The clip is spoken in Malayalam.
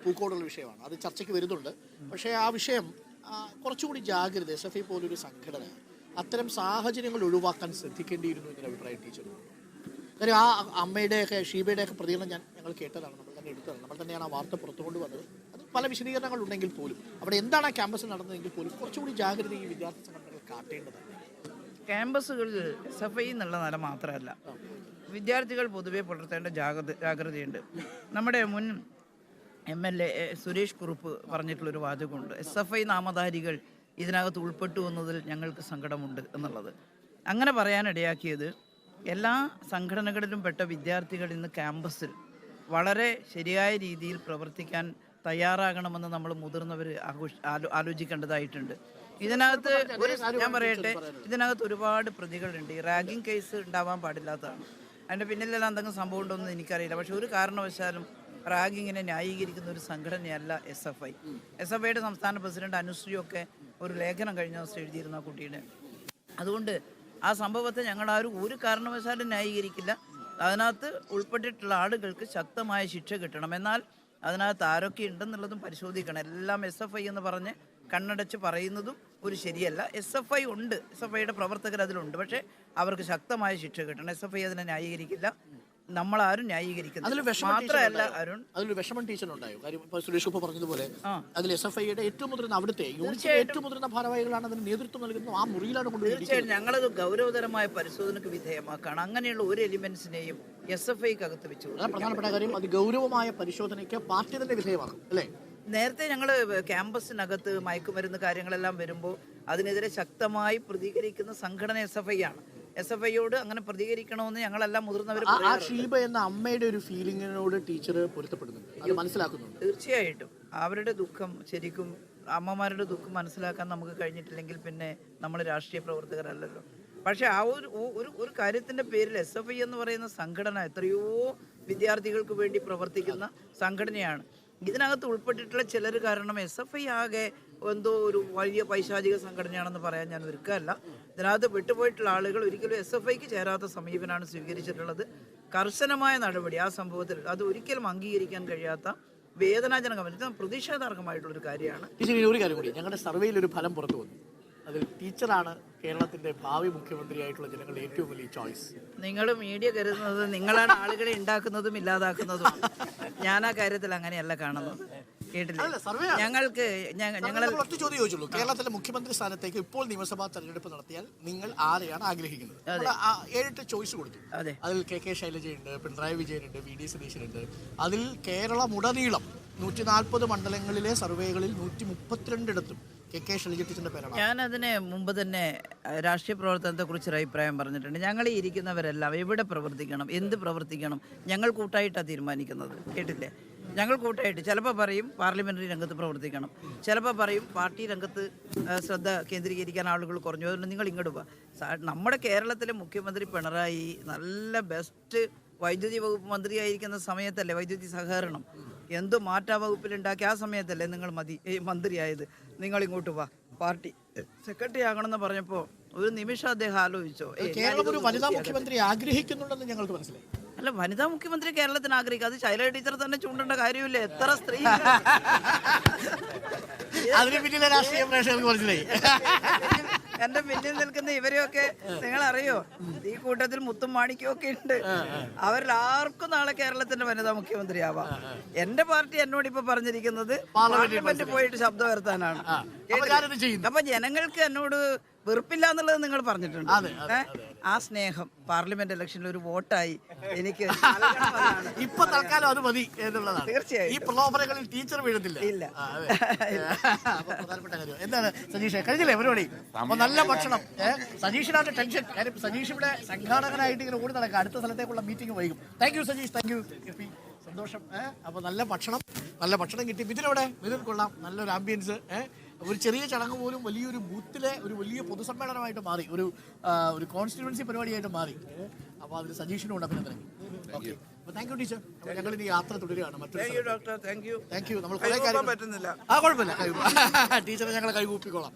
പൂക്കോടുള്ള വിഷയമാണ്. അത് ചർച്ചയ്ക്ക് വരുന്നുണ്ട്. പക്ഷേ ആ വിഷയം കുറച്ചുകൂടി ജാഗ്രത SFI പോലൊരു സംഘടന അത്തരം സാഹചര്യങ്ങൾ ഒഴിവാക്കാൻ ശ്രദ്ധിക്കേണ്ടിയിരുന്നു എന്നൊരു അഭിപ്രായം ടീച്ചറുണ്ട്. കാര്യം ആ അമ്മയുടെയൊക്കെ ഷീബയുടെയൊക്കെ പ്രതികരണം ഞങ്ങൾ കേട്ടതാണ്, നമ്മൾ തന്നെ എടുത്തതാണ്, നമ്മൾ തന്നെയാണ് ആ വാർത്ത പുറത്തു കൊണ്ടുവന്നത്. അത് പല വിശദീകരണങ്ങൾ ഉണ്ടെങ്കിൽ പോലും അവിടെ എന്താണ് ആ ക്യാമ്പസിൽ നടന്നതെങ്കിൽ പോലും കുറച്ചുകൂടി ജാഗ്രത ഈ വിദ്യാർത്ഥി സംഘടനകൾ കാട്ടേണ്ടതാണ്. ക്യാമ്പസുകളിൽ SFI എന്നുള്ള നില മാത്രമല്ല, വിദ്യാർത്ഥികൾ പൊതുവെ പുലർത്തേണ്ട ജാഗ്രതയുണ്ട്. നമ്മുടെ മുൻ MLA സുരേഷ് കുറുപ്പ് പറഞ്ഞിട്ടുള്ളൊരു വാചകമുണ്ട്, SFI നാമധാരികൾ ഇതിനകത്ത് ഉൾപ്പെട്ടു എന്നതിൽ ഞങ്ങൾക്ക് സങ്കടമുണ്ട് എന്നുള്ളത്. അങ്ങനെ പറയാനിടയാക്കിയത് എല്ലാ സംഘടനകളിലും പെട്ട വിദ്യാർത്ഥികൾ ഇന്ന് ക്യാമ്പസിൽ വളരെ ശരിയായ രീതിയിൽ പ്രവർത്തിക്കാൻ തയ്യാറാകണമെന്ന് നമ്മൾ മുതിർന്നവർ ആലോചിക്കേണ്ടതായിട്ടുണ്ട്. ഇതിനകത്ത് ഞാൻ പറയട്ടെ, ഇതിനകത്ത് ഒരുപാട് പ്രതികളുണ്ട്. ഈ റാഗിങ് കേസ് ഉണ്ടാവാൻ പാടില്ലാത്തതാണ്. അതിൻ്റെ പിന്നിലെല്ലാം എന്തെങ്കിലും സംഭവം ഉണ്ടോ എന്ന് എനിക്കറിയില്ല. പക്ഷെ ഒരു കാരണവശാലും റാഗിങ്ങിനെ ന്യായീകരിക്കുന്ന ഒരു സംഘടനയല്ല SFI. SFIയുടെ സംസ്ഥാന പ്രസിഡന്റ് അനുശ്രീയൊക്കെ ഒരു ലേഖനം കഴിഞ്ഞ ദിവസം എഴുതിയിരുന്നു ആ കുട്ടിയുടെ. അതുകൊണ്ട് ആ സംഭവത്തെ ഞങ്ങളാരും ഒരു കാരണവശാലും ന്യായീകരിക്കില്ല. അതിനകത്ത് ഉൾപ്പെട്ടിട്ടുള്ള ആളുകൾക്ക് ശക്തമായ ശിക്ഷ കിട്ടണം. എന്നാൽ അതിനകത്ത് ആരൊക്കെ ഉണ്ടെന്നുള്ളതും പരിശോധിക്കണം. എല്ലാം SFI എന്ന് പറഞ്ഞ് കണ്ണടച്ച് പറയുന്നതും ഒരു ശരിയല്ല. SFI ഉണ്ട്, SFIയുടെ പ്രവർത്തകർ അതിലുണ്ട്. പക്ഷേ അവർക്ക് ശക്തമായ ശിക്ഷ കിട്ടണം. SFI അതിനെ ന്യായീകരിക്കില്ല, നമ്മളാരും ന്യായീകരിക്കുന്നത് മാത്രമല്ല. അരുൺ, അതിലൊരു വിഷമം ടീച്ചറുണ്ടായോ? കാര്യം സുരേഷ് കുറുപ്പ് പറഞ്ഞതുപോലെ അതിൽ SFIയുടെ ഏറ്റവും മുതിർന്ന അവിടുത്തെ ഏറ്റവും മുതിർന്ന ഭാരവാഹികളാണ് അതിന് നേതൃത്വം നൽകുന്നത്. ആ മുറിയിലാണ് കൊണ്ടുപോയി. തീർച്ചയായും ഞങ്ങളത് ഗൗരവതരമായ പരിശോധനയ്ക്ക് വിധേയമാക്കാണ്. അങ്ങനെയുള്ള ഒരു എലിമെന്റ്സിനെയും SFIക്ക് അകത്ത് വെച്ചു. പ്രധാനപ്പെട്ട കാര്യം അത് ഗൗരവമായ പരിശോധനയ്ക്ക് പാർട്ടി തന്നെ വിധേയമാക്കും അല്ലേ? നേരത്തെ ഞങ്ങൾ ക്യാമ്പസിനകത്ത് മയക്കുമരുന്ന് കാര്യങ്ങളെല്ലാം വരുമ്പോൾ അതിനെതിരെ ശക്തമായി പ്രതികരിക്കുന്ന സംഘടന SFI ആണ്. SFIയോട് അങ്ങനെ പ്രതികരിക്കണമെന്ന് ഞങ്ങളെല്ലാം മുതിർന്നവർ. ഷീബ എന്ന അമ്മയുടെ ഒരു ഫീലിങ്ങിനോട് ടീച്ചർ പൊരുത്തപ്പെടുന്നുണ്ട്, അത് മനസ്സിലാക്കുന്നുണ്ട്. തീർച്ചയായിട്ടും അവരുടെ ദുഃഖം, ശരിക്കും അമ്മമാരുടെ ദുഃഖം മനസ്സിലാക്കാൻ നമുക്ക് കഴിഞ്ഞിട്ടില്ലെങ്കിൽ പിന്നെ നമ്മൾ രാഷ്ട്രീയ പ്രവർത്തകരല്ലല്ലോ. പക്ഷെ ആ ഒരു കാര്യത്തിന്റെ പേരിൽ SFI എന്ന് പറയുന്ന സംഘടന എത്രയോ വിദ്യാർത്ഥികൾക്ക് വേണ്ടി പ്രവർത്തിക്കുന്ന സംഘടനയാണ്. ഇതിനകത്ത് ഉൾപ്പെട്ടിട്ടുള്ള ചിലർ കാരണം SFI ആകെ എന്തോ ഒരു വലിയ പൈശാചിക സംഘടനയാണെന്ന് പറയാൻ ഞാൻ ഒരുക്കമല്ല. ഇതിനകത്ത് വിട്ടുപോയിട്ടുള്ള ആളുകൾ ഒരിക്കലും SFIക്ക് ചേരാത്ത സമീപനമാണ് സ്വീകരിച്ചിട്ടുള്ളത്. കർശനമായ നടപടി ആ സംഭവത്തിൽ അത് ഒരിക്കലും അംഗീകരിക്കാൻ കഴിയാത്ത വേദനാജനകമായ പ്രതിഷേധാർഹമായിട്ടുള്ളൊരു കാര്യമാണ്. ഒരു കാര്യം കൂടി, ഞങ്ങളുടെ സർവേയിൽ ഒരു ഫലം പുറത്തു വന്നു. അതിൽ ടീച്ചറാണ് കേരളത്തിന്റെ ഭാവി മുഖ്യമന്ത്രിയായിട്ടുള്ള ജനങ്ങളുടെ ഏറ്റവും വലിയ ചോയ്സ്. നിങ്ങൾ മീഡിയ കരുതുന്നത് നിങ്ങളാണ് ആളുകളെ ഉണ്ടാക്കുന്നതും ഇല്ലാതാക്കുന്നതും. ഞാൻ ആ കാര്യത്തിൽ അങ്ങനെയല്ല കാണുന്നത്. കേട്ടില്ല, ഞങ്ങൾക്ക് ഒറ്റ ചോദ്യം ചോദിച്ചുള്ളൂ. കേരളത്തിലെ മുഖ്യമന്ത്രി സ്ഥാനത്തേക്ക് ഇപ്പോൾ നിയമസഭാ തെരഞ്ഞെടുപ്പ് നടത്തിയാൽ നിങ്ങൾ ആരെയാണ് ആഗ്രഹിക്കുന്നത്? 7 ചോയ്സ് കൊടുത്തു. അതിൽ KK ശൈലജയുണ്ട്, പിണറായി വിജയനുണ്ട്, VD സതീശനുണ്ട്. അതിൽ കേരളമുടനീളം 140 മണ്ഡലങ്ങളിലെ സർവേകളിൽ 132 KK ശൈലജ ടീച്ചറിന്റെ പേരാണ്. ഞാൻ അതിന് മുമ്പ് തന്നെ രാഷ്ട്രീയ പ്രവർത്തനത്തെ കുറിച്ചൊരു അഭിപ്രായം പറഞ്ഞിട്ടുണ്ട്. ഞങ്ങൾ ഈ ഇരിക്കുന്നവരെല്ലാം എവിടെ പ്രവർത്തിക്കണം, എന്ത് പ്രവർത്തിക്കണം, ഞങ്ങൾ കൂട്ടായിട്ടാണ് തീരുമാനിക്കുന്നത്. കേട്ടില്ലേ? ഞങ്ങൾ കൂട്ടായിട്ട് ചിലപ്പോൾ പറയും പാർലമെന്ററി രംഗത്ത് പ്രവർത്തിക്കണം, ചിലപ്പോൾ പറയും പാർട്ടി രംഗത്ത് ശ്രദ്ധ കേന്ദ്രീകരിക്കാൻ ആളുകൾ കുറഞ്ഞു, അതുകൊണ്ട് നിങ്ങൾ ഇങ്ങോട്ട് പോവാ. നമ്മുടെ കേരളത്തിലെ മുഖ്യമന്ത്രി പിണറായി നല്ല ബെസ്റ്റ് വൈദ്യുതി വകുപ്പ് മന്ത്രിയായിരിക്കുന്ന സമയത്തല്ലേ വൈദ്യുതി സഹകരണം എന്തു മാറ്റാ വകുപ്പിലുണ്ടാക്കി ആ സമയത്തല്ലേ നിങ്ങൾ മന്ത്രിയായത്? നിങ്ങൾ ഇങ്ങോട്ട് വാ, പാർട്ടി സെക്രട്ടറി ആകണമെന്ന് പറഞ്ഞപ്പോൾ ഒരു നിമിഷം അദ്ദേഹം ആലോചിച്ചോ? വനിതാ മുഖ്യമന്ത്രി ആഗ്രഹിക്കുന്നുണ്ടെന്ന് ഞങ്ങൾക്ക് മനസ്സിലായി. അല്ല, വനിതാ മുഖ്യമന്ത്രി കേരളത്തിന് ആഗ്രഹിക്കുക, അത് ശൈലജ ടീച്ചർ തന്നെ ചൂണ്ടേണ്ട കാര്യമില്ല. എത്ര സ്ത്രീ എന്റെ പിന്നിൽ നിൽക്കുന്ന ഇവരെയൊക്കെ നിങ്ങൾ അറിയോ? ഈ കൂട്ടത്തിൽ മുത്തും മാണിക്യം ഒക്കെ ഉണ്ട്. അവരിൽ ആർക്കും നാളെ കേരളത്തിന്റെ വനിതാ മുഖ്യമന്ത്രിയാവാം. എന്റെ പാർട്ടി എന്നോട് ഇപ്പൊ പറഞ്ഞിരിക്കുന്നത് പാർലമെന്റ് പോയിട്ട് ശബ്ദം ഉയർത്താനാണ്. അപ്പൊ ജനങ്ങൾക്ക് എന്നോട് വെറുപ്പില്ല എന്നുള്ളത് നിങ്ങൾ പറഞ്ഞിട്ടുണ്ട്. ആ സ്നേഹം പാർലമെന്റ് ഇലക്ഷനിൽ ഒരു വോട്ടായി എനിക്ക് ഇപ്പൊ തൽക്കാലം അത് മതി എന്നുള്ളതാണ്. തീർച്ചയായും ഈ പ്രലോഭനങ്ങളിൽ ടീച്ചർ വീഴത്തില്ല. ഇല്ല. പ്രധാനപ്പെട്ട കാര്യം എന്താണ് സജീഷ്? കഴിഞ്ഞില്ലേ പരിപാടി? അപ്പൊ നല്ല ഭക്ഷണം. സജീഷിനാണ് ടെൻഷൻ. കാര്യം സജീഷ് ഇവിടെ സംഘാടകനായിട്ട് ഇങ്ങനെ ഓടി നടക്കുക. അടുത്ത സ്ഥലത്തേക്കുള്ള മീറ്റിംഗ് വൈകും. Thank you Sajeesh, thank you. സന്തോഷം. അപ്പൊ നല്ല ഭക്ഷണം കിട്ടി. മിഥുൻ കൊള്ളാം, നല്ലൊരു ആംബിയൻസ്. ഒരു ചെറിയ ചടങ്ങ് പോലും വലിയൊരു ബൂത്തിലെ ഒരു വലിയ പൊതുസമ്മേളനമായിട്ട് മാറി, ഒരു കോൺസ്റ്റിറ്റ്യുവൻസി പരിപാടിയായിട്ട് മാറി. അപ്പോൾ അതിൽ സജീഷിനുണ്ട് അഭിനന്ദനം. ഓക്കെ, അപ്പോൾ താങ്ക് യു ടീച്ചർ. ഞങ്ങൾ ഇനി യാത്ര തുടരുകയാണ്. Thank you. നമ്മൾ കുറേ കാര്യം പറ്റുന്നില്ല. കുഴപ്പമില്ല, ടീച്ചറെ ഞങ്ങൾ കൈകൂപ്പിക്കോളാം.